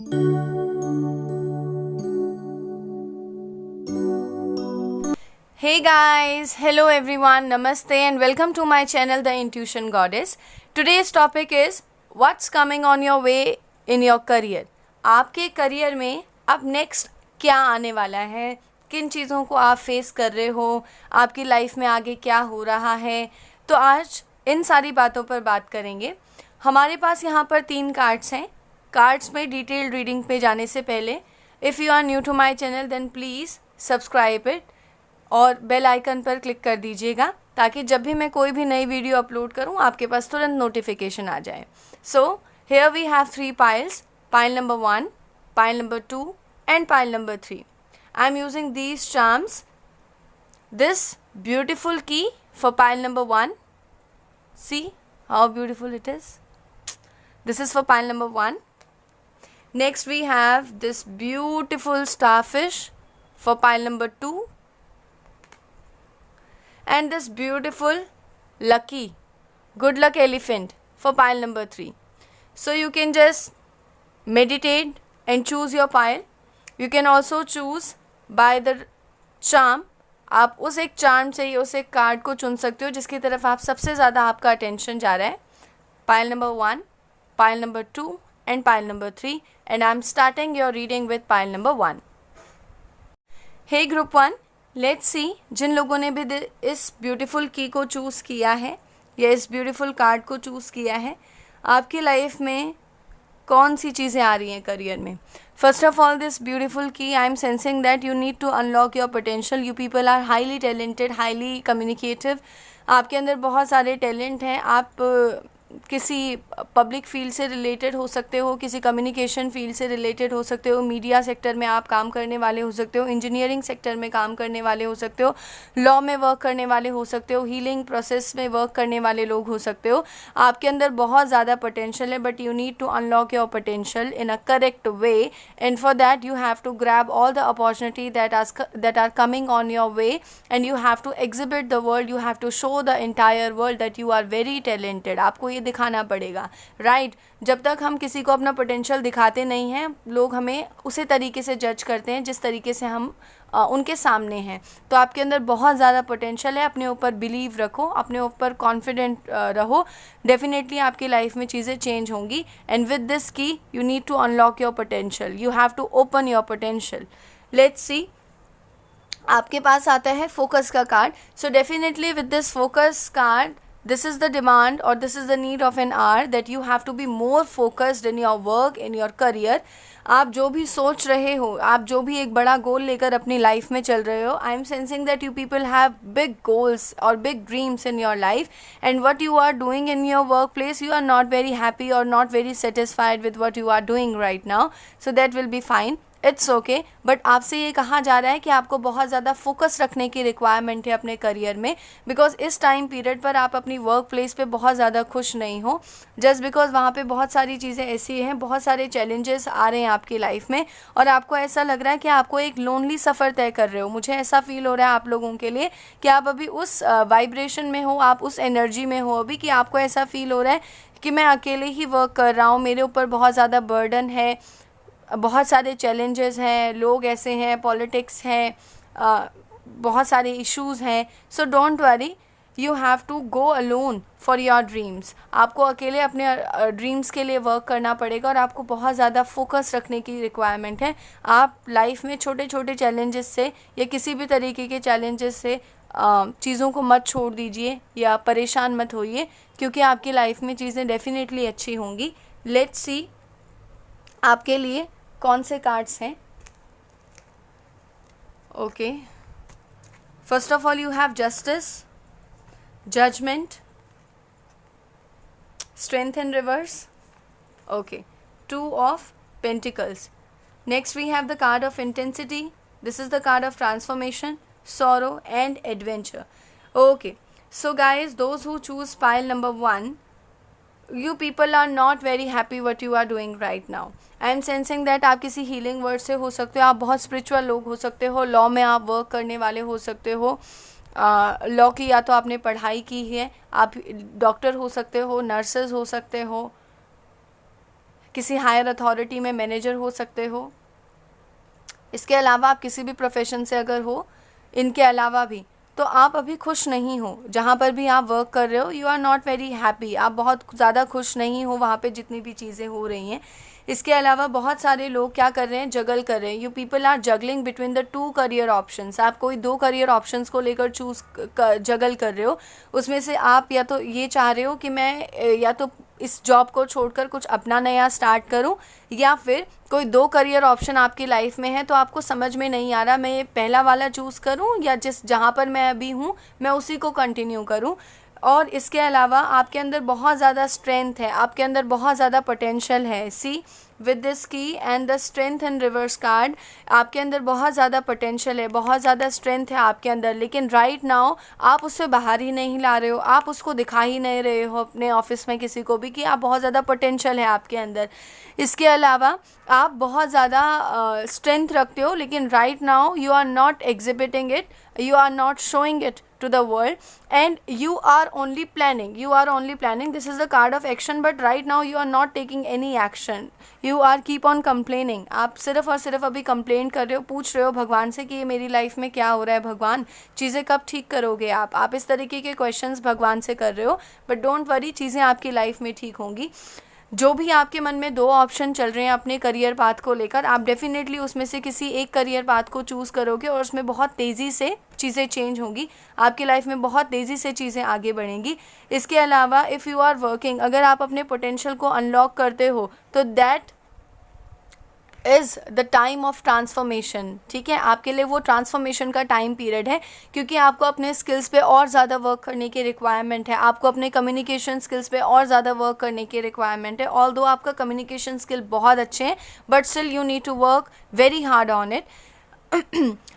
Hey guys, hello everyone, namaste and welcome to my channel The Intuition Goddess. Today's topic is what's coming on your way in your career. आपके career में अब next क्या आने वाला है, किन चीज़ों को आप फेस कर रहे हो, आपकी लाइफ में आगे क्या हो रहा है, तो आज इन सारी बातों पर बात करेंगे. हमारे पास यहाँ पर 3 कार्ड्स हैं. कार्ड्स में डिटेल्ड रीडिंग पे जाने से पहले if you are new to my channel then please subscribe it और बेल आइकन पर क्लिक कर दीजिएगा ताकि जब भी मैं कोई भी नई वीडियो अपलोड करूं आपके पास तुरंत नोटिफिकेशन आ जाए. So here we have 3 piles. Pile number 1, pile number 2 and pile number 3. I am using these charms. This beautiful key for pile number 1. See how beautiful it is. This is for pile number 1. Next we have this beautiful starfish for pile number 2. And this beautiful lucky good luck elephant for pile number 3. So you can just meditate and choose your pile. You can also choose by the charm. आप उस एक charm से उस एक card को चुन सकते हो जिसकी तरफ आप सबसे ज़्यादा आपका अटेंशन जा रहा है. Pile number 1, pile number 2 and pile number 3 and I am starting your reading with pile number 1. Hey group 1, let's see जिन लोगों ने भी इस ब्यूटीफुल की को चूज़ किया है या इस ब्यूटीफुल कार्ड को चूज़ किया है, आपकी लाइफ में कौन सी चीज़ें आ रही हैं करियर में. First of all this beautiful की I am sensing that you need to unlock your potential. You people are highly talented, highly communicative. आपके अंदर बहुत सारे टैलेंट हैं. आप किसी पब्लिक फील्ड से रिलेटेड हो सकते हो, किसी कम्युनिकेशन फील्ड से रिलेटेड हो सकते हो, मीडिया सेक्टर में आप काम करने वाले हो सकते हो, इंजीनियरिंग सेक्टर में काम करने वाले हो सकते हो, लॉ में वर्क करने वाले हो सकते हो, हीलिंग प्रोसेस में वर्क करने वाले लोग हो सकते हो. आपके अंदर बहुत ज़्यादा पोटेंशियल है but you need to unlock your potential in a correct way and for that you have to grab all the opportunity that are coming on your way and you have to exhibit the world, you have to show the entire world that you are very talented. आपको दिखाना पड़ेगा, right. जब तक हम किसी को अपना potential दिखाते नहीं हैं लोग हमें उसी तरीके से जज करते हैं जिस तरीके से हम उनके सामने हैं. तो आपके अंदर बहुत ज़्यादा पोटेंशियल है. अपने ऊपर बिलीव रखो, अपने ऊपर कॉन्फिडेंट रहो. डेफिनेटली आपकी लाइफ में चीज़ें चेंज होंगी and with this key you need to unlock your potential. You have to open your potential. Let's see. आपके पास आता है फोकस का card. So definitely with this focus card this is the demand or this is the need of an hour that you have to be more focused in your work, in your career. आप जो भी सोच रहे हो, आप जो भी एक बड़ा गोल लेकर अपनी लाइफ में चल रहे हो, I am sensing that you people have big goals और big dreams in your life and what you are doing in your work place you are not very happy और not very satisfied with what you are doing right now. So that will be fine, it's okay. But आपसे ये कहा जा रहा है कि आपको बहुत ज़्यादा फोकस रखने की रिक्वायरमेंट है अपने करियर में बिकॉज इस टाइम पीरियड पर आप अपनी वर्क प्लेस पे बहुत ज़्यादा खुश नहीं हो जस्ट बिकॉज वहाँ पे बहुत सारी चीज़ें ऐसी हैं, बहुत सारे चैलेंजेस आ रहे हैं आपकी लाइफ में और आपको ऐसा लग रहा है कि आपको एक लोनली सफ़र तय कर रहे हो. मुझे ऐसा फील हो रहा है आप लोगों के लिए कि आप अभी उस वाइब्रेशन में हो, आप उस एनर्जी में हो अभी कि आपको ऐसा फील हो रहा है कि मैं अकेले ही वर्क कर रहा हूँ, मेरे ऊपर बहुत ज़्यादा बर्डन है, बहुत सारे चैलेंजेस हैं, लोग ऐसे हैं, पॉलिटिक्स हैं, बहुत सारे इश्यूज़ हैं. So don't worry, you have to go alone for your dreams. आपको अकेले अपने ड्रीम्स के लिए वर्क करना पड़ेगा और आपको बहुत ज़्यादा फोकस रखने की रिक्वायरमेंट है. आप लाइफ में छोटे छोटे चैलेंजेस से या किसी भी तरीके के चैलेंजेस से चीज़ों को मत छोड़ दीजिए या परेशान मत होइए क्योंकि आपकी लाइफ में चीज़ें डेफिनेटली अच्छी होंगी. लेट्स सी आपके लिए कौन से कार्ड्स हैं. Okay, first of all you have justice, judgement, strength in reverse. Okay, 2 of Pentacles. Next we have the card of intensity. This is the card of transformation, sorrow and adventure. Okay, so guys, those who choose pile number 1, you people are not very happy what you are doing right now. I am sensing that आप किसी healing word से हो सकते हो, आप बहुत spiritual लोग हो सकते हो, लॉ में आप वर्क करने वाले हो सकते हो, लॉ की या तो आपने पढ़ाई की है, आप डॉक्टर हो सकते हो, नर्सेज हो सकते हो, किसी हायर अथॉरिटी में मैनेजर हो सकते हो। इसके अलावा आप किसी भी प्रोफेशन से अगर हो, इनके अलावा भी, तो आप अभी खुश नहीं हो जहाँ पर भी आप वर्क कर रहे हो। You are not very happy, आप बहुत ज़्यादा खुश नहीं हो वहाँ पे जितनी भी चीज़ें हो रही हैं। इसके अलावा बहुत सारे लोग क्या कर रहे हैं, जगल कर रहे हैं। You people are juggling between the 2 career options. आप कोई 2 करियर ऑप्शंस को लेकर जगल कर रहे हो। उसमें से आप या तो ये चाह रहे हो कि मैं या तो इस जॉब को छोड़कर कुछ अपना नया स्टार्ट करूं, या फिर कोई 2 करियर ऑप्शन आपकी लाइफ में है तो आपको समझ में नहीं आ रहा मैं ये पहला वाला चूज़ करूं या जहाँ पर मैं अभी हूं मैं उसी को कंटिन्यू करूं। और इसके अलावा आपके अंदर बहुत ज़्यादा स्ट्रेंथ है, आपके अंदर बहुत ज़्यादा पोटेंशियल है। सी विद दिस की and the strength and reverse card, आपके अंदर बहुत ज़्यादा पोटेंशियल है, बहुत ज़्यादा स्ट्रेंथ है आपके अंदर, लेकिन राइट नाउ आप उससे बाहर ही नहीं ला रहे हो, आप उसको दिखा ही नहीं रहे हो अपने ऑफिस में किसी को भी कि आप बहुत ज़्यादा पोटेंशियल है आपके अंदर। इसके अलावा आप बहुत ज़्यादा स्ट्रेंथ रखते हो, लेकिन right now you are not exhibiting it, you are not showing it to the world, and you are only planning. This is the card of action, but right now you are not taking any action. You are keep on complaining. आप सिर्फ और सिर्फ अभी complain कर रहे हो, पूछ रहे हो भगवान से कि ये मेरी लाइफ में क्या हो रहा है, भगवान चीज़ें कब ठीक करोगे। आप इस तरीके के क्वेश्चंस भगवान से कर रहे हो, बट डोंट वरी, चीज़ें आपकी लाइफ में ठीक होंगी। जो भी आपके मन में 2 ऑप्शन चल रहे हैं अपने करियर पाथ को लेकर, आप डेफिनेटली उसमें से किसी एक करियर पाथ को चूज़ करोगे और उसमें बहुत तेज़ी से चीज़ें चेंज होंगी, आपकी लाइफ में बहुत तेज़ी से चीज़ें आगे बढ़ेंगी। इसके अलावा इफ़ यू आर वर्किंग, अगर आप अपने पोटेंशियल को अनलॉक करते हो तो that is the time of transformation. ठीक है, आपके लिए वो ट्रांसफॉर्मेशन का टाइम पीरियड है, क्योंकि आपको अपने स्किल्स पे और ज़्यादा वर्क करने की रिक्वायरमेंट है, आपको अपने कम्युनिकेशन स्किल्स पे और ज़्यादा वर्क करने की रिक्वायरमेंट है। ऑल्दो आपका कम्युनिकेशन स्किल बहुत अच्छे हैं, but still you need to work very hard on it.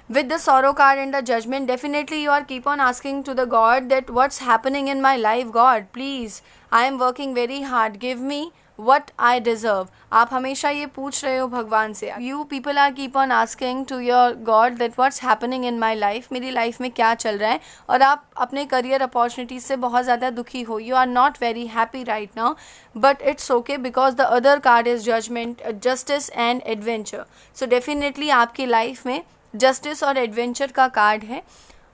With the sorrow card and the judgment, definitely you are keep on asking to the God that what's happening in my life. God, please, I am working very hard, give me what I deserve. आप हमेशा ये पूछ रहे हो भगवान से. You people are keep on asking to your God that what's happening in my life. मेरी life में क्या चल रहा है, और आप अपने करियर अपॉर्चुनिटीज से बहुत ज़्यादा दुखी हो. You are not very happy right now, but it's okay because the other card is judgment, justice and adventure. So definitely आपकी लाइफ में जस्टिस और एडवेंचर का कार्ड है,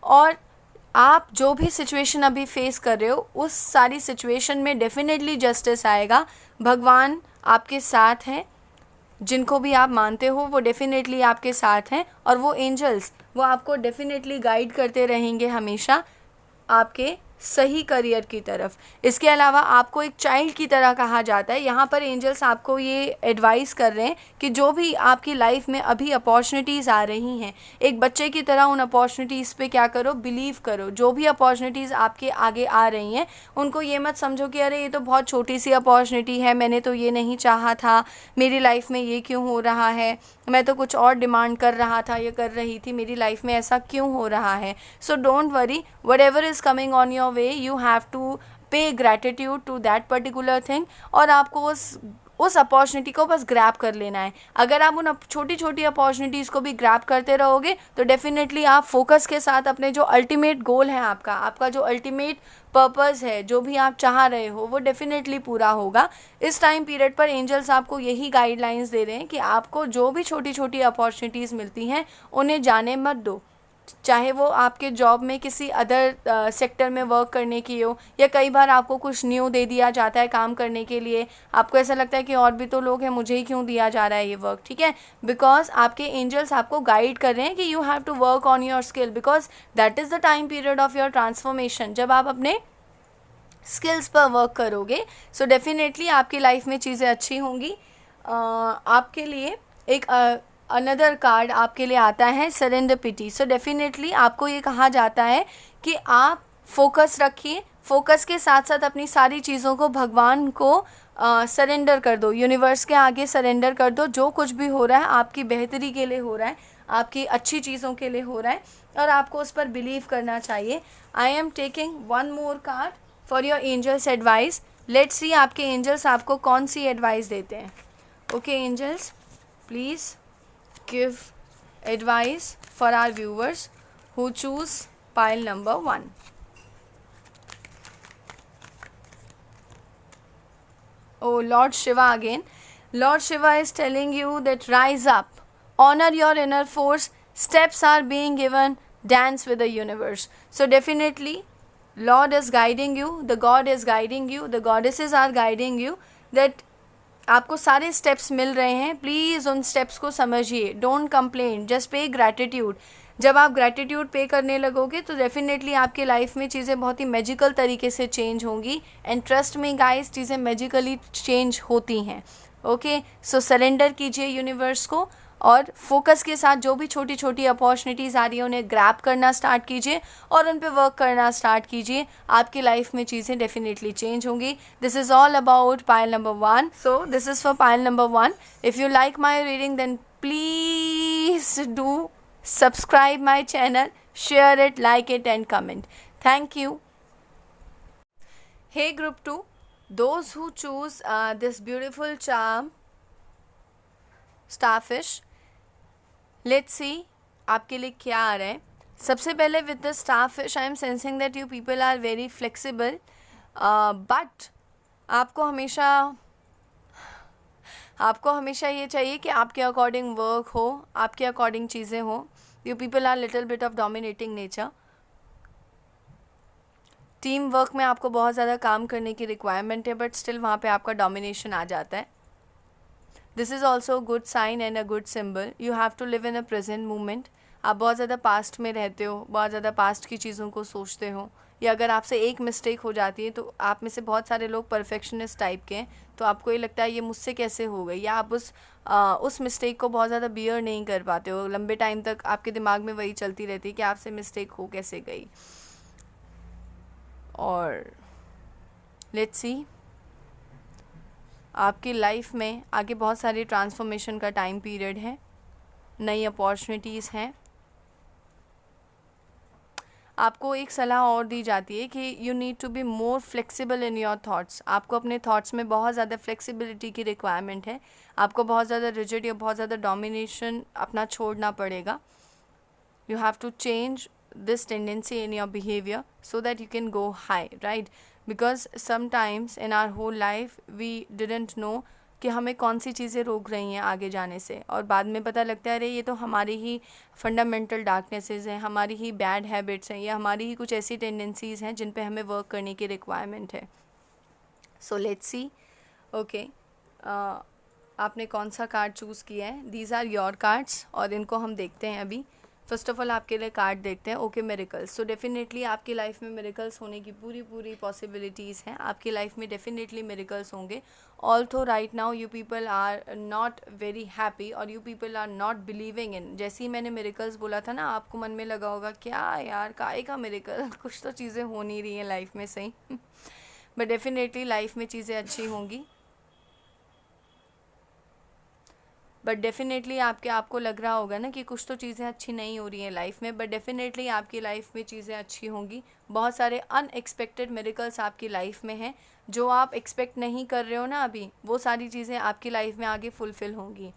और आप जो भी सिचुएशन अभी फेस कर रहे हो उस सारी सिचुएशन में डेफिनेटली जस्टिस आएगा. भगवान आपके साथ हैं, जिनको भी आप मानते हो वो डेफिनेटली आपके साथ हैं, और वो एंजल्स वो आपको डेफिनेटली गाइड करते रहेंगे हमेशा आपके सही करियर की तरफ. इसके अलावा आपको एक चाइल्ड की तरह कहा जाता है. यहाँ पर एंजल्स आपको ये एडवाइस कर रहे हैं कि जो भी आपकी लाइफ में अभी अपॉर्चुनिटीज़ आ रही हैं, एक बच्चे की तरह उन अपॉर्चुनिटीज़ पे क्या करो, बिलीव करो. जो भी अपॉर्चुनिटीज़ आपके आगे आ रही हैं उनको ये मत समझो कि अरे ये तो बहुत छोटी सी अपॉर्चुनिटी है, मैंने तो ये नहीं चाहा था, मेरी लाइफ में ये क्यों हो रहा है, मैं तो कुछ और डिमांड कर रहा था, ये कर रही थी, मेरी लाइफ में ऐसा क्यों हो रहा है. So don't worry, whatever is coming on your way, you have to pay gratitude to that particular thing, और आपको उस अपॉर्चुनिटी को बस ग्रैब कर लेना है. अगर आप उन छोटी छोटी अपॉर्चुनिटीज़ को भी ग्रैब करते रहोगे तो डेफिनेटली आप फोकस के साथ अपने जो अल्टीमेट गोल है, आपका जो अल्टीमेट पर्पस है, जो भी आप चाह रहे हो, वो डेफिनेटली पूरा होगा. इस टाइम पीरियड पर एंजल्स आपको यही गाइडलाइंस दे रहे हैं कि आपको जो भी छोटी छोटी अपॉर्चुनिटीज़ मिलती हैं उन्हें जाने मत दो. चाहे वो आपके जॉब में किसी अदर सेक्टर में वर्क करने की हो, या कई बार आपको कुछ न्यू दे दिया जाता है काम करने के लिए, आपको ऐसा लगता है कि और भी तो लोग हैं, मुझे ही क्यों दिया जा रहा है ये वर्क. ठीक है, बिकॉज आपके एंजल्स आपको गाइड कर रहे हैं कि you have to work on your skill, because that is the time period of your transformation. जब आप अपने स्किल्स पर वर्क करोगे सो डेफिनेटली आपकी लाइफ में चीज़ें अच्छी होंगी. आपके लिए एक अनदर कार्ड आपके लिए आता है सेरेंडिपिटी. सो डेफिनेटली आपको ये कहा जाता है कि आप फोकस रखिए, फोकस के साथ साथ अपनी सारी चीज़ों को भगवान को सरेंडर कर दो, यूनिवर्स के आगे सरेंडर कर दो. जो कुछ भी हो रहा है आपकी बेहतरी के लिए हो रहा है, आपकी अच्छी चीज़ों के लिए हो रहा है, और आपको उस पर बिलीव करना चाहिए. I am taking one more card for your angels advice. Let's see आपके एंजल्स आपको कौन सी एडवाइस देते हैं. Okay angels, please give advice for our viewers who choose pile number 1. Oh Lord Shiva again. Lord Shiva is telling you that rise up, honor your inner force, steps are being given, dance with the universe. So definitely Lord is guiding you, the God is guiding you, the goddesses are guiding you, that आपको सारे steps मिल रहे हैं. Please उन steps को समझिए. Don't complain, just पे gratitude. जब आप ग्रैटिट्यूड पे करने लगोगे तो डेफिनेटली आपकी लाइफ में चीज़ें बहुत ही मैजिकल तरीके से चेंज होंगी. एंड ट्रस्ट मी गाइस, चीज़ें मैजिकली चेंज होती हैं. ओके, सो सरेंडर कीजिए यूनिवर्स को और फोकस के साथ जो भी छोटी छोटी अपॉर्चुनिटीज़ आ रही है उन्हें ग्रैब करना स्टार्ट कीजिए और उन पे वर्क करना स्टार्ट कीजिए. आपकी लाइफ में चीज़ें डेफिनेटली चेंज होंगी. This is all about pile number 1. So this is for pile number 1. If you like my reading then please do subscribe my channel, share it, like it and comment. Thank you. Hey group 2, those who choose this beautiful charm starfish, let's see आपके लिए क्या आ रहा है. सबसे पहले with the starfish I am sensing that you people are very flexible, but आपको हमेशा ये चाहिए कि आपके अकॉर्डिंग वर्क हो, आपके अकॉर्डिंग चीज़ें हो. You people are little bit of dominating nature. Team work में आपको बहुत ज़्यादा काम करने की रिक्वायरमेंट है, बट स्टिल वहाँ पे आपका डोमिनेशन आ जाता है. This is also good sign and a good symbol. You have to live in a present moment. आप बहुत ज़्यादा पास्ट में रहते हो, बहुत ज़्यादा पास्ट की चीज़ों को सोचते हो, या अगर आपसे एक मिस्टेक हो जाती है तो आप में से बहुत सारे लोग परफेक्शनिस्ट टाइप के हैं, तो आपको ये लगता है ये मुझसे कैसे हो गई, या आप उस मिस्टेक को बहुत ज़्यादा बियर नहीं कर पाते हो. लंबे टाइम तक आपके दिमाग में वही चलती रहती है कि आपसे मिस्टेक हो कैसे गई. और लेट्स सी, आपकी लाइफ में आगे बहुत सारी ट्रांसफॉर्मेशन का टाइम पीरियड है, नई अपॉर्चुनिटीज़ हैं. आपको एक सलाह और दी जाती है कि you need to be more flexible in your thoughts. आपको अपने थाट्स में बहुत ज़्यादा फ्लेक्सिबिलिटी की रिक्वायरमेंट है. आपको बहुत ज़्यादा रिजिड या बहुत ज़्यादा डोमिनेशन अपना छोड़ना पड़ेगा. You have to change this tendency in your behavior so that you can go high, right? Because sometimes in our whole life we didn't know कि हमें कौन सी चीज़ें रोक रही हैं आगे जाने से, और बाद में पता लगता है अरे ये तो हमारी ही फंडामेंटल डार्कनेसेस हैं, हमारी ही बैड हैबिट्स हैं, या हमारी ही कुछ ऐसी टेंडेंसीज़ हैं जिन पे हमें वर्क करने की रिक्वायरमेंट है. So let's see. ओके, आपने कौन सा कार्ड चूज़ किया है? दीज आर योर कार्ड्स और इनको हम देखते हैं अभी. फर्स्ट ऑफ ऑल आपके लिए कार्ड देखते हैं. Okay, miracles. सो डेफिनेटली आपकी लाइफ में मिरेकल्स होने की पूरी पॉसिबिलिटीज़ हैं. आपकी लाइफ में डेफिनेटली मिरेकल्स होंगे. Although right now you people are not very happy और you people are not believing in. जैसे ही मैंने मिरेकल्स बोला था ना, आपको मन में लगा होगा क्या यार काहे का मिरेकल, कुछ तो चीज़ें हो नहीं रही हैं लाइफ में सही. बट डेफिनेटली लाइफ में चीज़ें अच्छी होंगी. बट डेफिनेटली आपको लग रहा होगा ना कि कुछ तो चीज़ें अच्छी नहीं हो रही हैं लाइफ में, बट डेफिनेटली आपकी लाइफ में चीज़ें अच्छी होंगी. बहुत सारे अनएक्सपेक्टेड मिरेकल्स आपकी लाइफ में हैं जो आप एक्सपेक्ट नहीं कर रहे हो ना अभी, वो सारी चीज़ें आपकी लाइफ में आगे फुलफ़िल होंगी.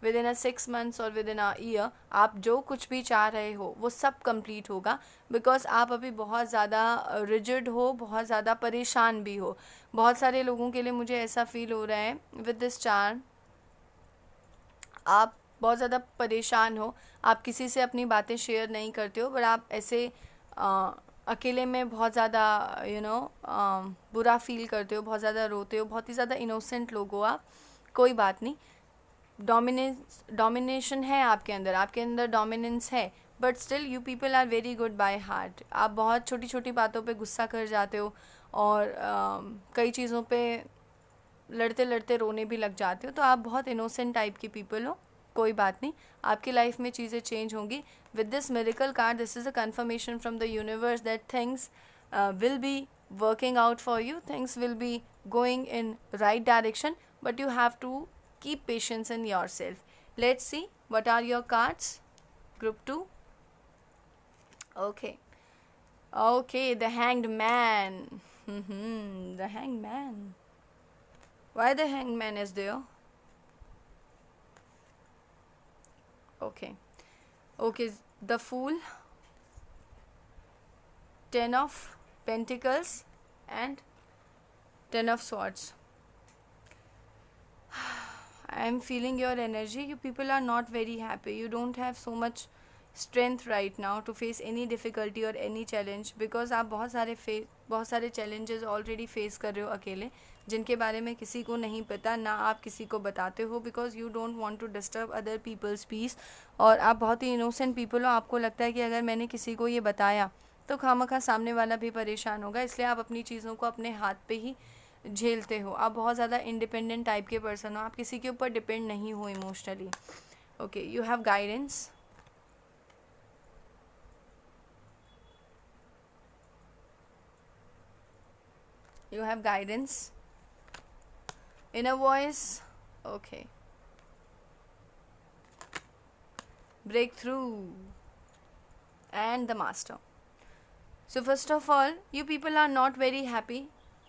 विद इन अ 6 months और विद इन अ ईयर आप जो कुछ भी चाह रहे हो वो सब कंप्लीट होगा. बिकॉज आप अभी बहुत ज़्यादा रिजिड हो, बहुत ज़्यादा परेशान भी हो. बहुत सारे लोगों के लिए मुझे ऐसा फील हो रहा है विद दिस चार्म, आप बहुत ज़्यादा परेशान हो, आप किसी से अपनी बातें शेयर नहीं करते हो, बट आप ऐसे अकेले में बहुत ज़्यादा बुरा फील करते हो, बहुत ज़्यादा रोते हो, बहुत ही ज़्यादा इनोसेंट लोग हो आप. कोई बात नहीं, डोमिनेशन है आपके अंदर डोमिनेंस है, but still you people are very good by heart. आप बहुत छोटी छोटी बातों पे गुस्सा कर जाते हो और कई चीज़ों पे लड़ते लड़ते रोने भी लग जाते हो. तो आप बहुत इनोसेंट टाइप की पीपल हो. कोई बात नहीं, आपकी लाइफ में चीज़ें चेंज होंगी. With this miracle card, this is a confirmation from the universe that things will be working out for you, things will be going in right direction, but you have to keep patience in yourself. Let's see what are your cards, group 2. Okay, the Hanged Man. The Hanged Man. Why the Hanged Man is there? Okay, the Fool, 10 of Pentacles and 10 of Swords. I am feeling your energy. You people are not very happy. You don't have so much strength right now to face any difficulty or any challenge, because आप बहुत सारे challenges already face कर रहे हो अकेले, जिनके बारे में किसी को नहीं पता, ना आप किसी को बताते हो, because you don't want to disturb other people's peace. और आप बहुत ही innocent people हो. आपको लगता है कि अगर मैंने किसी को ये बताया तो खामखा सामने वाला भी परेशान होगा, इसलिए आप अपनी चीज़ों को अपने हाथ पे ही झेलते हो. आप बहुत ज़्यादा इंडिपेंडेंट टाइप के पर्सन हो. आप किसी के ऊपर डिपेंड नहीं हो emotionally. Okay, you have guidance. You have guidance, inner voice. Okay, breakthrough and the master. So first of all, you people are not very happy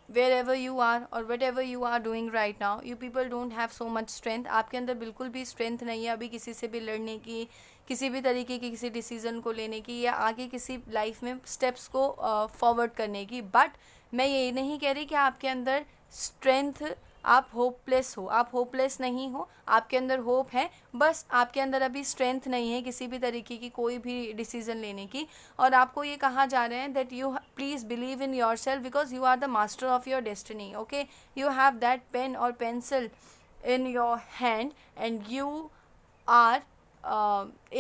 wherever you are or whatever you are doing right now. You people don't have so much strength. आपके अंदर बिल्कुल भी strength नहीं है अभी किसी से भी लड़ने की, किसी भी तरीके की किसी डिसीज़न को लेने की, या आगे किसी लाइफ में स्टेप्स को फॉरवर्ड करने की. बट मैं ये नहीं कह रही कि आपके अंदर स्ट्रेंथ, आप होपलेस हो. आप होपलेस नहीं हो, आपके अंदर होप है, बस आपके अंदर अभी स्ट्रेंथ नहीं है किसी भी तरीके की कोई भी डिसीज़न लेने की. और आपको ये कहा जा रहा है that you please believe in your self, because you are the master of your destiny. Okay, you have that pen और pencil in your hand and you are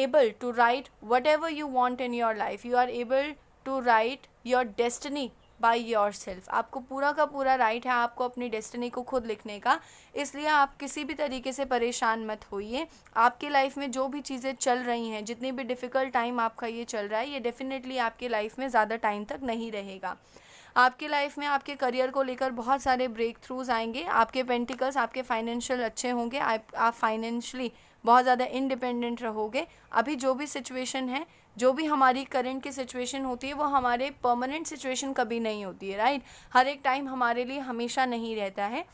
able to write whatever you want in your life. You are able to write your destiny by yourself. आपको पूरा का पूरा right है आपको अपनी destiny को खुद लिखने का. इसलिए आप किसी भी तरीके से परेशान मत होइए. आपकी लाइफ में जो भी चीज़ें चल रही हैं, जितनी भी डिफ़िकल्ट टाइम आपका ये चल रहा है, ये डेफिनेटली आपकी लाइफ में ज़्यादा टाइम तक नहीं रहेगा. आपकी लाइफ में आपके करियर को लेकर बहुत सारे ब्रेक थ्रूज आएंगे. आपके पेंटिकल्स, आपके फाइनेंशियल अच्छे होंगे. आप फाइनेंशली बहुत ज़्यादा इंडिपेंडेंट रहोगे. अभी जो भी सिचुएशन है, जो भी हमारी करंट की सिचुएशन होती है, वो हमारे परमानेंट सिचुएशन कभी नहीं होती है, राइट. हर एक टाइम हमारे लिए हमेशा नहीं रहता है.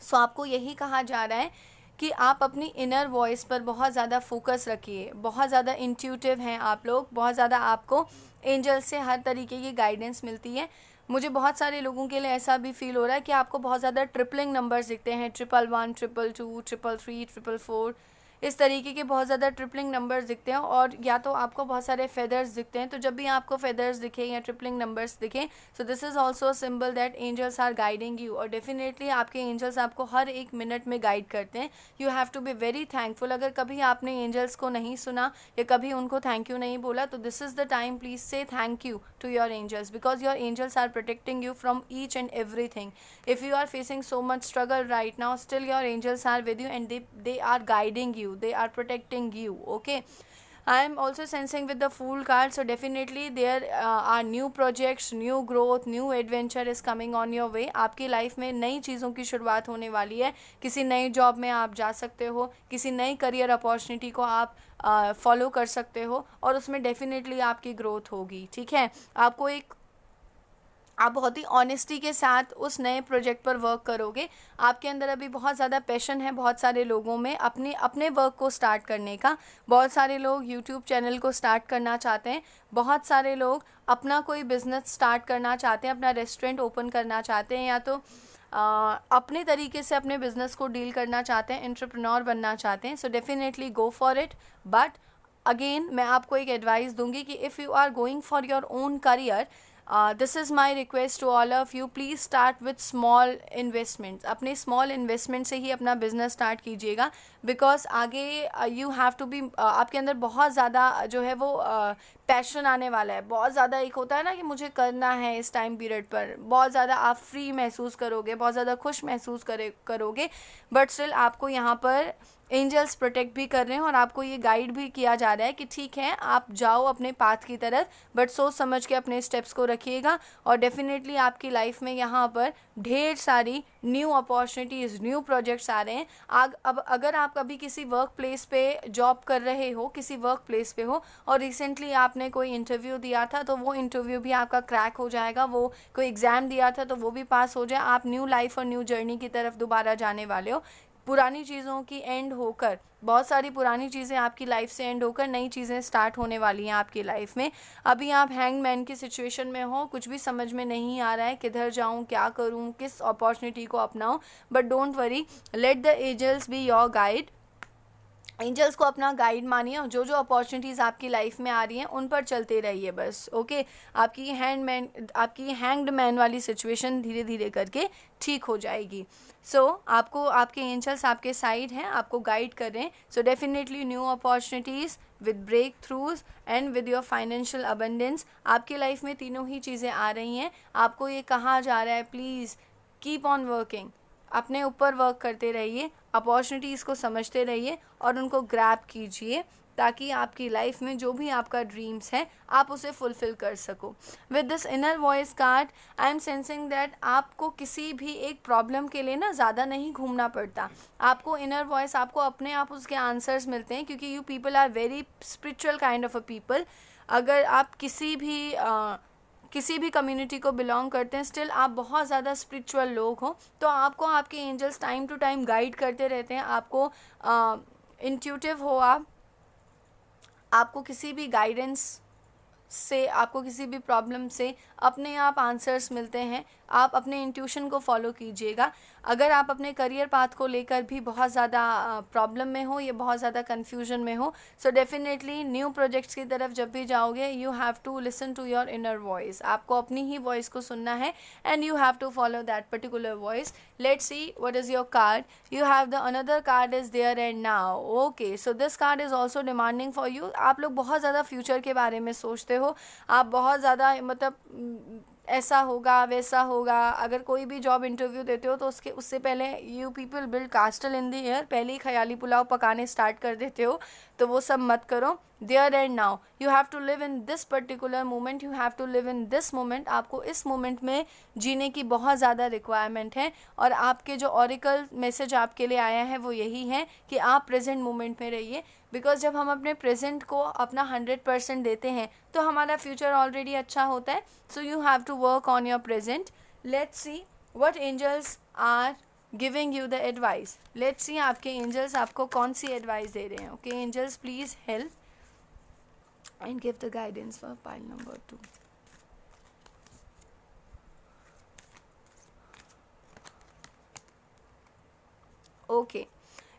सो आपको यही कहा जा रहा है कि आप अपनी इनर वॉइस पर बहुत ज़्यादा फोकस रखिए. बहुत ज़्यादा इंट्यूटिव हैं आप लोग. बहुत ज़्यादा आपको एंजल से हर तरीके की गाइडेंस मिलती है. मुझे बहुत सारे लोगों के लिए ऐसा भी फील हो रहा है कि आपको बहुत ज़्यादा ट्रिपलिंग नंबर्स दिखते हैं. 111, 222, 333, 444, इस तरीके के बहुत ज़्यादा ट्रिपलिंग नंबर्स दिखते हैं. और या तो आपको बहुत सारे फेदर्स दिखते हैं. तो जब भी आपको फेदर्स दिखे या ट्रिपलिंग नंबर्स दिखें, so this is also symbol that angels are guiding you. और डेफिनेटली आपके एंजल्स आपको हर एक मिनट में गाइड करते हैं. You have to be very thankful. अगर कभी आपने एंजल्स को नहीं सुना या कभी उनको थैंक यू नहीं बोला, तो this is the time. Please से thank you to your angels, because your angels are protecting you from each and everything. If you are facing so much struggle right now, still your angels are with you and they are guiding you, they are protecting you. Okay, I am also sensing with the Fool card, so definitely there are new projects, new growth, new adventure is coming on your way. आपकी life में नई चीज़ों की शुरुआत होने वाली है. किसी नई जॉब में आप जा सकते हो, किसी नई करियर अपॉर्चुनिटी को आप फॉलो कर सकते हो, और उसमें डेफिनेटली आपकी ग्रोथ होगी. ठीक है, आप बहुत ही ऑनेस्टी के साथ उस नए प्रोजेक्ट पर वर्क करोगे. आपके अंदर अभी बहुत ज़्यादा पैशन है बहुत सारे लोगों में अपने वर्क को स्टार्ट करने का. बहुत सारे लोग यूट्यूब चैनल को स्टार्ट करना चाहते हैं. बहुत सारे लोग अपना कोई बिज़नेस स्टार्ट करना चाहते हैं, अपना रेस्टोरेंट ओपन करना चाहते हैं, या तो अपने तरीके से अपने बिज़नेस को डील करना चाहते हैं, एंटरप्रेन्योर बनना चाहते हैं. So definitely go for it. But again मैं आपको एक एडवाइस दूंगी कि if you are going for your own career, this is my request to all of you, please start with small investments. अपने स्मॉल इन्वेस्टमेंट से ही अपना business start कीजिएगा. बिकॉज आगे यू हैव टू बी, आपके अंदर बहुत ज़्यादा जो है वो पैशन आने वाला है. बहुत ज़्यादा एक होता है ना कि मुझे करना है इस टाइम पीरियड पर. बहुत ज़्यादा आप फ्री महसूस करोगे, बहुत ज़्यादा खुश महसूस करोगे. बट स्टिल आपको यहाँ पर एंजल्स प्रोटेक्ट भी कर रहे हैं और आपको ये गाइड भी किया जा रहा है कि ठीक है, आप जाओ अपने पाथ की तरफ, बट सोच समझ के अपने स्टेप्स को रखिएगा. और डेफिनेटली आपकी लाइफ में यहाँ पर ढेर सारी न्यू अपॉर्चुनिटीज़, न्यू प्रोजेक्ट्स आ रहे हैं. अब अगर आप कभी किसी वर्क प्लेस पे जॉब कर रहे हो, किसी वर्क प्लेस पे हो, और रिसेंटली आपने कोई इंटरव्यू दिया था, तो वो इंटरव्यू भी आपका क्रैक हो जाएगा. वो कोई एग्ज़ाम दिया था तो वो भी पास हो जाए. आप न्यू लाइफ और न्यू जर्नी की तरफ दोबारा जाने वाले हो. पुरानी चीज़ों की एंड होकर, बहुत सारी पुरानी चीज़ें आपकी लाइफ से एंड होकर नई चीज़ें स्टार्ट होने वाली हैं आपकी लाइफ में। अभी आप हैंगमैन की सिचुएशन में हो, कुछ भी समझ में नहीं आ रहा है, किधर जाऊं, क्या करूं, किस अपॉर्चुनिटी को अपनाऊं, but don't worry, let the angels be your guide. Angels को अपना गाइड मानिए और जो जो अपॉर्चुनिटीज़ आपकी लाइफ में आ रही हैं उन पर चलते रहिए बस। ओके, आपकी हैंग्ड मैन वाली सिचुएशन धीरे धीरे करके ठीक हो जाएगी। सो आपको आपके एंजल्स आपके साइड हैं, आपको गाइड कर रहे हैं। So definitely new opportunities with breakthroughs and with your financial abundance, आपकी लाइफ में तीनों ही चीज़ें आ रही हैं। आपको ये कहा जा रहा है, प्लीज़ कीप ऑन वर्किंग, अपने ऊपर वर्क करते रहिए, अपॉर्चुनिटीज़ को समझते रहिए और उनको ग्रैब कीजिए, ताकि आपकी लाइफ में जो भी आपका ड्रीम्स है आप उसे फुलफ़िल कर सको। With this inner voice card I am sensing that आपको किसी भी एक प्रॉब्लम के लिए ना ज़्यादा नहीं घूमना पड़ता। आपको इनर वॉइस, आपको अपने आप उसके आंसर्स मिलते हैं, क्योंकि you people are very spiritual kind of a people. अगर आप किसी भी कम्युनिटी को बिलोंग करते हैं, स्टिल आप बहुत ज़्यादा स्पिरिचुअल लोग हो, तो आपको आपके angels time to time guide करते रहते हैं। आपको इंट्यूटिव हो आपको किसी भी गाइडेंस से, आपको किसी भी प्रॉब्लम से अपने आप आंसर्स मिलते हैं। आप अपने इंट्यूशन को फॉलो कीजिएगा। अगर आप अपने करियर पाथ को लेकर भी बहुत ज़्यादा प्रॉब्लम में हो या बहुत ज़्यादा कन्फ्यूजन में हो, सो डेफिनेटली न्यू प्रोजेक्ट्स की तरफ जब भी जाओगे, you have to listen to your inner voice. आपको अपनी ही वॉइस को सुनना है and you have to follow that particular voice. Let's see what is your card. You have the another card is there and now. Okay, so this card is also demanding for you. आप लोग बहुत ज़्यादा future के बारे में सोचते हो, आप बहुत ज़्यादा, मतलब ऐसा होगा वैसा होगा। अगर कोई भी जॉब इंटरव्यू देते हो तो उससे पहले you people build कास्टल in the air, पहले ही ख्याली पुलाव पकाने स्टार्ट कर देते हो, तो वो सब मत करो। There and now, you have to live in this particular moment, you have to live in this moment. आपको इस मोमेंट में जीने की बहुत ज़्यादा रिक्वायरमेंट है, और आपके जो ऑरिकल मैसेज आपके लिए आया है वो यही है कि आप प्रेजेंट मोमेंट में रहिए। बिकॉज जब हम अपने प्रेजेंट को अपना 100% देते हैं तो हमारा फ्यूचर ऑलरेडी अच्छा होता है। So you have to work on your present. Let's see what angels are giving you the advice. Let's see आपके एंजल्स आपको कौन सी एडवाइस दे रहे हैं। Okay angels, please help and give the guidance for pile number 2. Okay,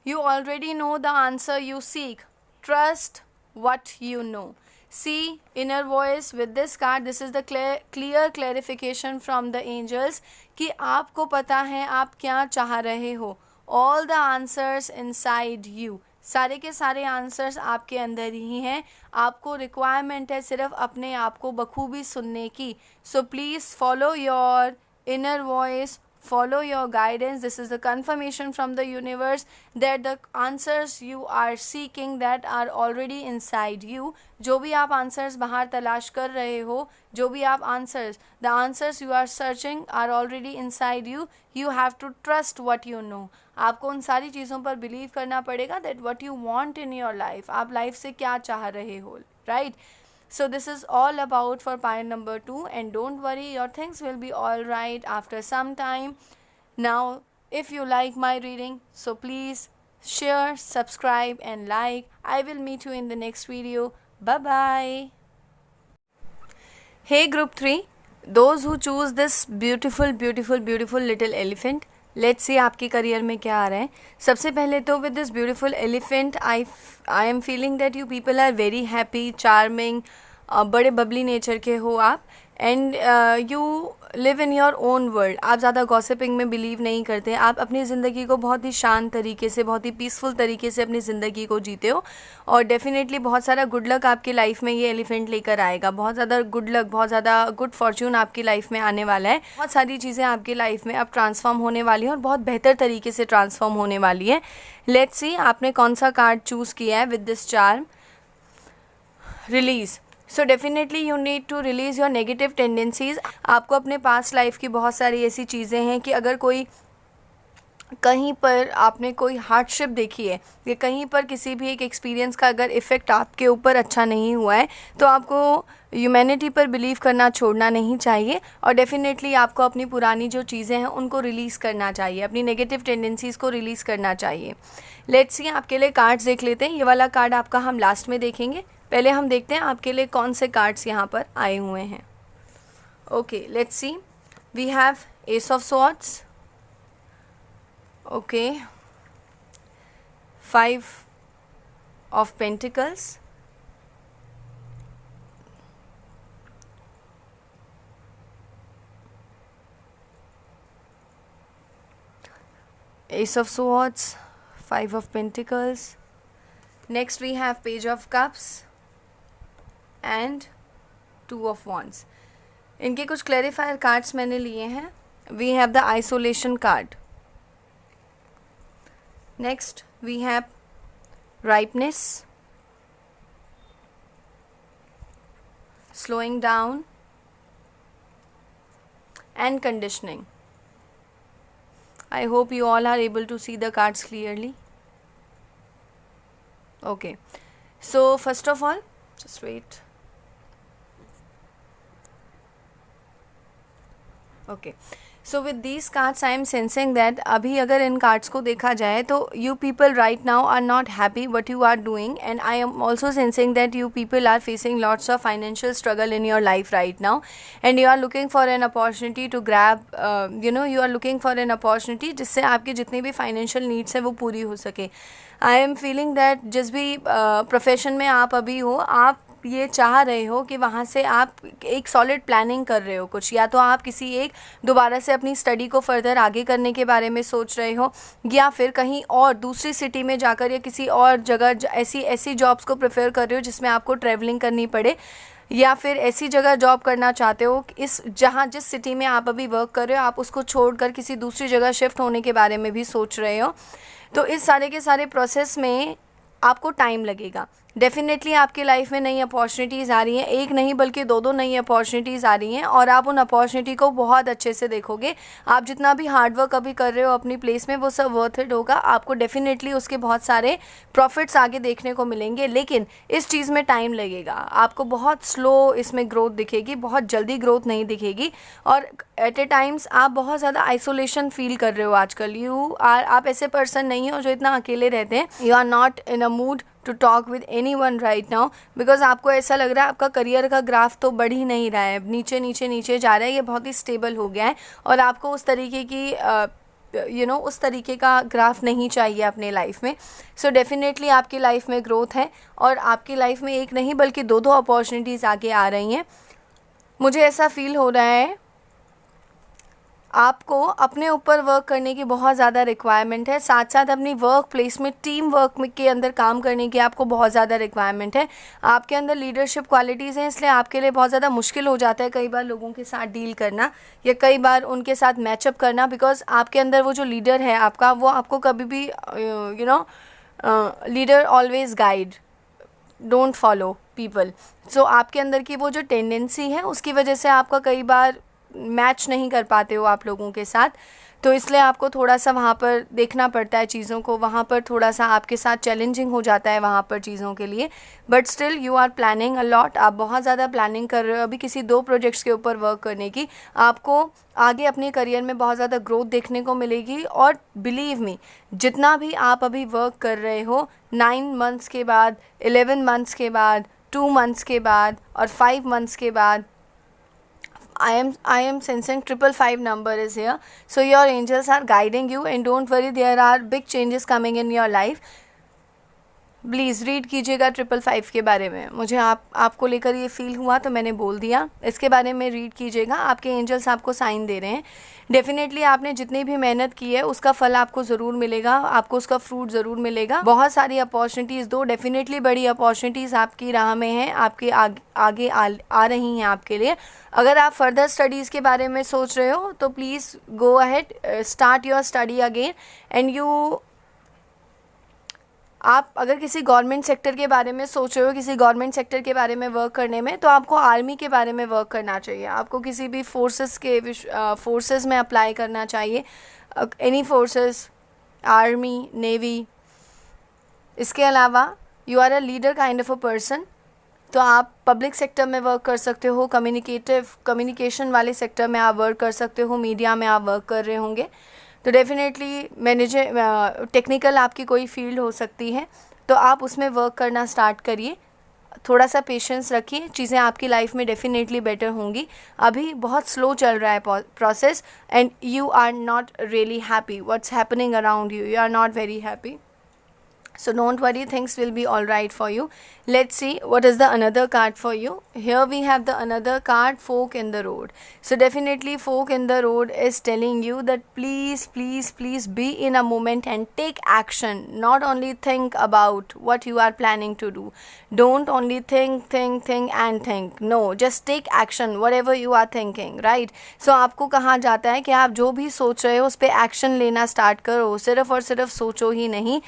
you already know the answer you seek. Trust what you know. See, inner voice with this card, this is the clear clarification from the angels कि आपको पता है आप क्या चाह रहे हो। All the answers inside you. सारे के सारे आंसर्स आपके अंदर ही हैं। आपको रिक्वायरमेंट है सिर्फ अपने आप को बखूबी सुनने की। So please follow your inner voice, follow your guidance. This is the confirmation from the universe that the answers you are seeking that are already inside you. जो भी आप आंसर्स बाहर तलाश कर रहे हो, जो भी आप the answers you are searching are already inside you. You have to trust what you know. आपको उन सारी चीज़ों पर बिलीव करना पड़ेगा that what you want in your life, आप लाइफ से क्या चाह रहे हो, right? So this is all about for pile number 2, and don't worry, your things will be all right after some time. Now if you like my reading, so please share, subscribe and like. I will meet you in the next video. Bye bye. Hey group 3, those who choose this beautiful little elephant, let's see आपके career में क्या आ रहा है। सबसे पहले तो with this beautiful elephant I am feeling that you people are very happy, charming, बड़े bubbly nature के हो आप, and you live in your own world. आप ज़्यादा गॉसिपिंग में बिलीव नहीं करते। आप अपनी ज़िंदगी को बहुत ही शांत तरीके से, बहुत ही पीसफुल तरीके से अपनी ज़िंदगी को जीते हो, और डेफिनेटली बहुत सारा गुड लक आपकी लाइफ में ये एलिफेंट लेकर आएगा। बहुत ज़्यादा गुड लक, बहुत ज़्यादा गुड फॉर्च्यून आपकी लाइफ में आने वाला है। बहुत सारी चीज़ें आपकी लाइफ में अब ट्रांसफॉर्म होने वाली हैं और बहुत बेहतर तरीके से ट्रांसफॉर्म होने वाली है। लेट्स सी आपने कौन सा कार्ड चूज़ किया है with this charm. Release. So definitely you need to release your negative tendencies. आपको अपने पास्ट लाइफ की बहुत सारी ऐसी चीज़ें हैं कि अगर कोई कहीं पर आपने कोई हार्डशिप देखी है या कहीं पर किसी भी एक एक्सपीरियंस का अगर इफ़ेक्ट आपके ऊपर अच्छा नहीं हुआ है, तो आपको ह्यूमैनिटी पर बिलीव करना छोड़ना नहीं चाहिए और डेफिनेटली आपको अपनी पुरानी जो चीज़ें हैं उनको रिलीज़ करना चाहिए, अपनी नेगेटिव टेंडेंसीज़ को रिलीज़ करना चाहिए। लेट्स सी, आपके लिए कार्ड्स देख लेते हैं। ये वाला कार्ड आपका हम लास्ट में देखेंगे, पहले हम देखते हैं आपके लिए कौन से कार्ड्स यहाँ पर आए हुए हैं। Okay, let's see, we have ace of swords, okay, 5 of Pentacles, Ace of Swords, 5 of Pentacles. Next we have Page of Cups and 2 of Wands. इनके कुछ क्लैरिफायर कार्ड्स मैंने लिए हैं। We have the Isolation card. Next we have Ripeness, Slowing down and Conditioning. I hope you all are able to see the cards clearly. Okay, so first of all, just wait. Okay, so with these cards I am sensing that अभी अगर इन cards को देखा जाए तो you people right now are not happy what you are doing, and I am also sensing that you people are facing lots of financial struggle in your life right now, and you are looking for an opportunity to grab, you are looking for an opportunity जिससे आपकी जितनी भी financial needs है वो पूरी हो सके। I am feeling that जिस भी profession में आप अभी हो, आप ये चाह रहे हो कि वहाँ से आप एक सॉलिड प्लानिंग कर रहे हो कुछ, या तो आप किसी एक दोबारा से अपनी स्टडी को फर्दर आगे करने के बारे में सोच रहे हो, या फिर कहीं और दूसरी सिटी में जाकर या किसी और जगह ऐसी जॉब्स को प्रेफर कर रहे हो जिसमें आपको ट्रैवलिंग करनी पड़े, या फिर ऐसी जगह जॉब करना चाहते हो जिस सिटी में आप अभी वर्क कर रहे हो आप उसको छोड़कर किसी दूसरी जगह शिफ्ट होने के बारे में भी सोच रहे हो। तो इस सारे के सारे प्रोसेस में आपको टाइम लगेगा। डेफिनेटली आपकी लाइफ में नई अपॉर्चुनिटीज़ आ रही हैं, एक नहीं बल्कि दो नई अपॉर्चुनिटीज़ आ रही हैं, और आप उन अपॉर्चुनिटी को बहुत अच्छे से देखोगे। आप जितना भी हार्डवर्क अभी कर रहे हो अपनी प्लेस में वो सब वर्थ इट होगा, आपको डेफिनेटली उसके बहुत सारे प्रॉफिट्स आगे देखने को मिलेंगे, लेकिन इस चीज़ में टाइम लगेगा। आपको बहुत स्लो इसमें ग्रोथ दिखेगी, बहुत जल्दी ग्रोथ नहीं दिखेगी, और एट ए टाइम्स आप बहुत ज़्यादा आइसोलेशन फील कर रहे हो आजकल। आप ऐसे पर्सन नहीं हो जो इतना अकेले रहते हैं। You are not in a mood to talk with any one right now, because आपको ऐसा लग रहा है आपका करियर का ग्राफ तो बढ़ ही नहीं रहा है, नीचे नीचे नीचे जा रहा है, ये बहुत ही स्टेबल हो गया है, और आपको उस तरीके की उस तरीके का ग्राफ नहीं चाहिए अपने लाइफ में। सो डेफिनेटली आपकी लाइफ में ग्रोथ है, और आपकी लाइफ में एक नहीं बल्कि दो अपॉर्चुनिटीज़ आगे आ रही हैं। मुझे ऐसा फील हो रहा है आपको अपने ऊपर वर्क करने की बहुत ज़्यादा रिक्वायरमेंट है, साथ साथ अपनी वर्क प्लेस में टीम वर्क के अंदर काम करने की आपको बहुत ज़्यादा रिक्वायरमेंट है। आपके अंदर लीडरशिप क्वालिटीज़ हैं, इसलिए आपके लिए बहुत ज़्यादा मुश्किल हो जाता है कई बार लोगों के साथ डील करना या कई बार उनके साथ मैचअप करना, बिकॉज आपके अंदर वो जो लीडर है आपका, वो आपको कभी भी leader always guide, don't follow people. So आपके अंदर की वो जो टेंडेंसी है उसकी वजह से आपका कई बार मैच नहीं कर पाते हो आप लोगों के साथ, तो इसलिए आपको थोड़ा सा वहाँ पर देखना पड़ता है चीज़ों को, वहाँ पर थोड़ा सा आपके साथ चैलेंजिंग हो जाता है वहाँ पर चीज़ों के लिए। But still you are planning a lot, आप बहुत ज़्यादा प्लानिंग कर रहे हो अभी किसी 2 प्रोजेक्ट्स के ऊपर वर्क करने की। आपको आगे अपने करियर में बहुत ज़्यादा ग्रोथ देखने को मिलेगी, और बिलीव मी जितना भी आप अभी वर्क कर रहे हो 9 मंथ्स के बाद, 11 मंथ्स के बाद, 2 मंथ्स के बाद और 5 मंथ्स के बाद, I am sensing 555 number is here. So your angels are guiding you, and don't worry, there are big changes coming in your life. Please read कीजिएगा 555 के बारे में। मुझे आपको लेकर ये फील हुआ तो मैंने बोल दिया, इसके बारे में रीड कीजिएगा। आपके एंजल्स आपको साइन दे रहे हैं। डेफिनेटली आपने जितनी भी मेहनत की है उसका फल आपको ज़रूर मिलेगा, आपको उसका फ्रूट ज़रूर मिलेगा। बहुत सारी अपॉर्चुनिटीज़, डेफिनेटली बड़ी अपॉर्चुनिटीज़ आपकी राह में हैं, आपके आगे आ रही हैं आपके लिए। अगर आप फर्दर स्टडीज़ के बारे में सोच रहे हो तो please go ahead, start your study again, and आप अगर किसी गवर्नमेंट सेक्टर के बारे में सोच रहे हो, किसी गवर्नमेंट सेक्टर के बारे में वर्क करने में, तो आपको आर्मी के बारे में वर्क करना चाहिए। आपको किसी भी फोर्सेस में अप्लाई करना चाहिए, एनी फोर्सेस, आर्मी, नेवी। इसके अलावा you are a leader kind of a person, तो आप पब्लिक सेक्टर में वर्क कर सकते हो, कम्युनिकेशन वाले सेक्टर में आप वर्क कर सकते हो, मीडिया में आप वर्क कर रहे होंगे। तो डेफिनेटली मैनेजर टेक्निकल आपकी कोई फील्ड हो सकती है, तो आप उसमें वर्क करना स्टार्ट करिए। थोड़ा सा पेशेंस रखिए, चीज़ें आपकी लाइफ में डेफिनेटली बेटर होंगी। अभी बहुत स्लो चल रहा है process, and you are not really happy what's happening around you, you are not very happy. So don't worry, things will be all right for you. Let's see what is the another card for you. Here we have the another card, fork in the road. So definitely fork in the road is telling you that please be in a moment and take action. Not only think about what you are planning to do. Don't only think. No, just take action whatever you are thinking, right? So आपको कहा जाता है कि आप जो भी सोच रहे हो उस पर एक्शन लेना स्टार्ट करो, सिर्फ और सिर्फ सोचो ही नहीं.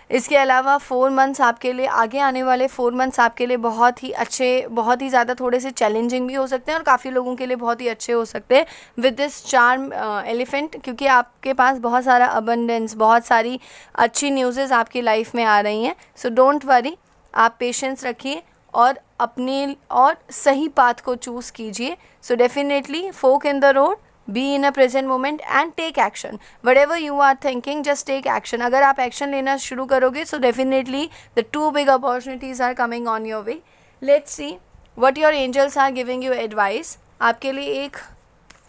इसके अलावा 4 मंथ्स आपके लिए, आगे आने वाले 4 मंथ्स आपके लिए बहुत ही अच्छे, बहुत ही ज़्यादा थोड़े से चैलेंजिंग भी हो सकते हैं और काफ़ी लोगों के लिए बहुत ही अच्छे हो सकते हैं विद दिस चार्म एलिफेंट, क्योंकि आपके पास बहुत सारा अबंडेंस, बहुत सारी अच्छी न्यूज़ेज़ आपकी लाइफ में आ रही हैं. सो डोंट वरी, आप पेशेंस रखिए और अपने और सही पाथ को चूज़ कीजिए. So definitely fork in the road, be in a present moment and take action. Whatever you are thinking, just take action. अगर आप एक्शन लेना शुरू करोगे, so definitely the 2 big opportunities are coming on your way. Let's see what your angels are giving you advice. आपके लिए एक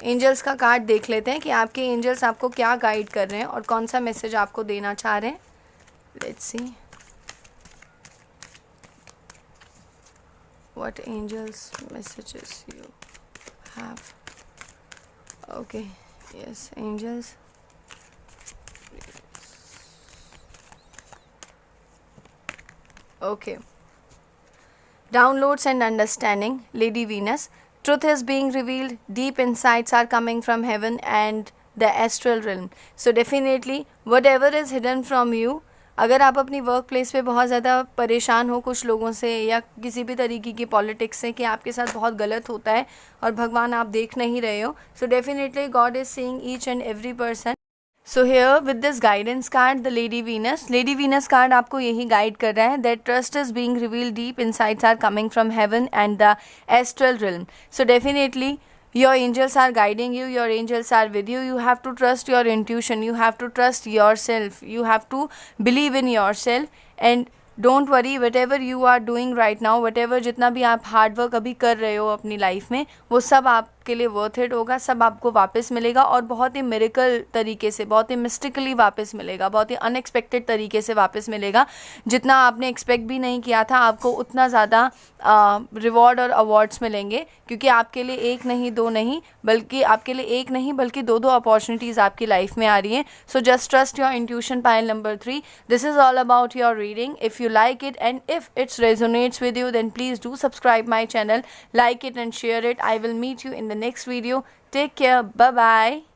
angels का card देख लेते हैं कि आपके एंजल्स आपको क्या गाइड कर रहे हैं और कौन सा मैसेज आपको देना चाह रहे हैं. Let's see what angels messages you have. Okay, yes, angels. Okay. Downloads and understanding, Lady Venus. Truth is being revealed. Deep insights are coming from heaven and the astral realm. So definitely, whatever is hidden from you, अगर आप अपनी work place पे बहुत ज़्यादा परेशान हो कुछ लोगों से या किसी भी तरीके की पॉलिटिक्स से कि आपके साथ बहुत गलत होता है और भगवान आप देख नहीं रहे हो, so definitely God is seeing each and every person. So here with this guidance card the lady Venus card आपको यही गाइड कर रहा है that trust is being revealed, deep insights are coming from heaven and the astral realm. So definitely your angels are guiding you, your angels are with you. You have to trust your intuition, you have to trust yourself, you have to believe in yourself and don't worry. Whatever you are doing right now, whatever जितना भी आप hard work अभी कर रहे हो अपनी life में, वो सब आपके लिए वर्थ इट होगा, सब आपको वापस मिलेगा और बहुत ही मिरेकल तरीके से, बहुत ही मिस्टिकली वापस मिलेगा, बहुत ही अनएक्सपेक्टेड तरीके से वापस मिलेगा. जितना आपने एक्सपेक्ट भी नहीं किया था आपको उतना ज़्यादा रिवॉर्ड और अवार्ड्स मिलेंगे, क्योंकि आपके लिए एक नहीं दो नहीं बल्कि आपके लिए एक नहीं बल्कि दो अपॉर्चुनिटीज़ आपकी लाइफ में आ रही हैं. So just trust your intuition. Pile number 3, this is all about your reading. If you like it and if it resonates with you, then please do subscribe my channel, like it and share it. I will meet you in the next video. Take care. Bye bye.